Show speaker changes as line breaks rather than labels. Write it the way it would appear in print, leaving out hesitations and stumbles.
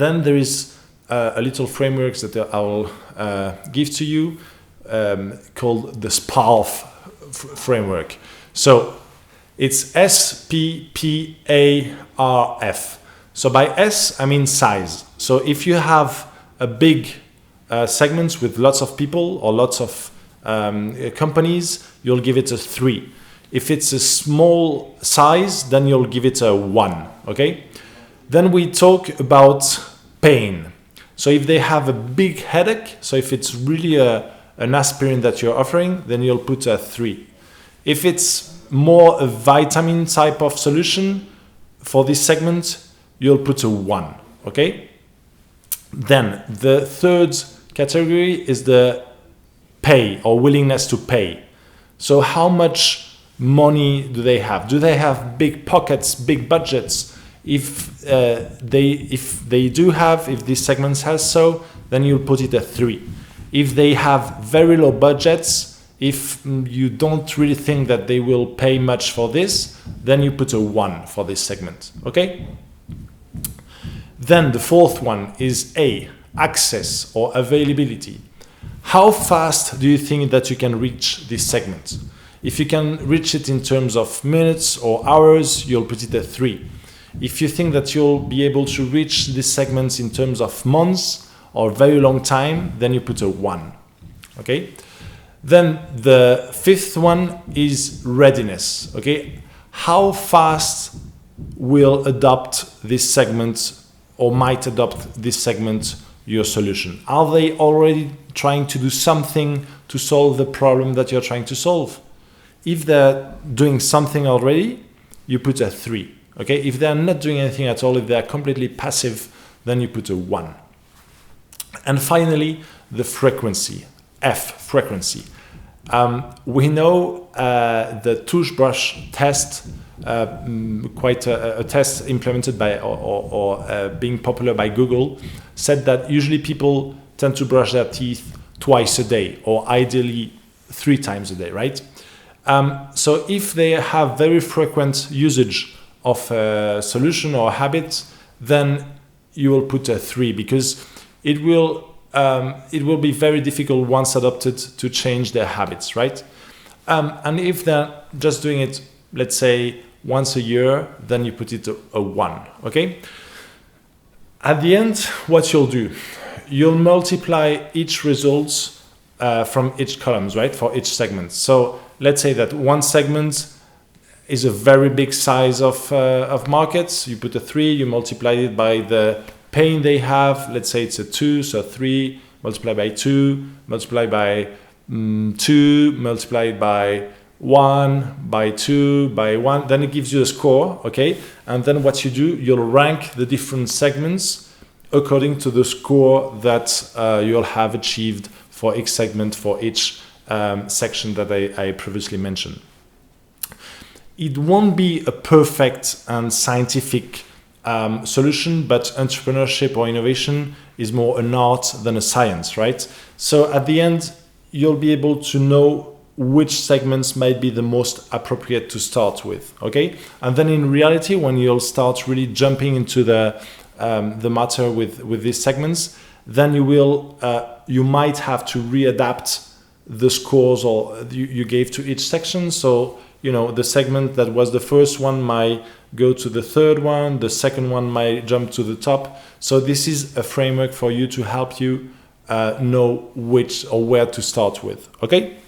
Then there is a little framework that I will give to you called the SPARF framework. So it's SPPARF. So by S, I mean size. So if you have a big segment with lots of people or lots of companies, you'll give it a 3. If it's a small size, then you'll give it a 1, okay? Then we talk about pain. So if they have a big headache, so if it's really an aspirin that you're offering, then you'll put a 3. If it's more a vitamin type of solution for this segment, you'll put a 1, okay? Then the third category is the pay or willingness to pay. So how much money do they have? Do they have big pockets, big budgets? If this segment has so, then you'll put it a 3. If they have very low budgets, if you don't really think that they will pay much for this, then you put a 1 for this segment, okay? Then the fourth one is A, access or availability. How fast do you think that you can reach this segment? If you can reach it in terms of minutes or hours, you'll put it a 3. If you think that you'll be able to reach this segment in terms of months or very long time, then you put a 1, okay? Then the fifth one is readiness, okay? How fast will adopt this segment or might adopt this segment your solution? Are they already trying to do something to solve the problem that you're trying to solve? If they're doing something already, you put a 3, okay? If they're not doing anything at all, if they're completely passive, then you put a 1. And finally, the frequency, F, frequency. We know the toothbrush test, quite a test implemented by or being popular by Google, said that usually people tend to brush their teeth twice a day, or ideally 3 times a day, right? So if they have very frequent usage of a solution or a habit, then you will put a 3, because it will be very difficult once adopted to change their habits, right? And if they're just doing it, let's say once a year, then you put it a 1, okay? At the end, what you'll do, you'll multiply each results from each columns, right? For each segment. So let's say that one segment is a very big size of markets. You put a 3, you multiply it by the pain they have. Let's say it's a 2, so 3 multiplied by 2, multiplied by 2, multiplied by 1, by 2, by 1. Then it gives you a score, okay? And then what you do, you'll rank the different segments according to the score that you'll have achieved for each segment, for each section that I previously mentioned. It won't be a perfect and scientific solution, but entrepreneurship or innovation is more an art than a science, right? So at the end, you'll be able to know which segments might be the most appropriate to start with, okay? And then in reality, when you'll start really jumping into the matter with these segments, then you might have to readapt the scores or you gave to each section. So, you know, the segment that was the first one might go to the third one, the second one might jump to the top. So this is a framework for you to help you know which or where to start with, okay?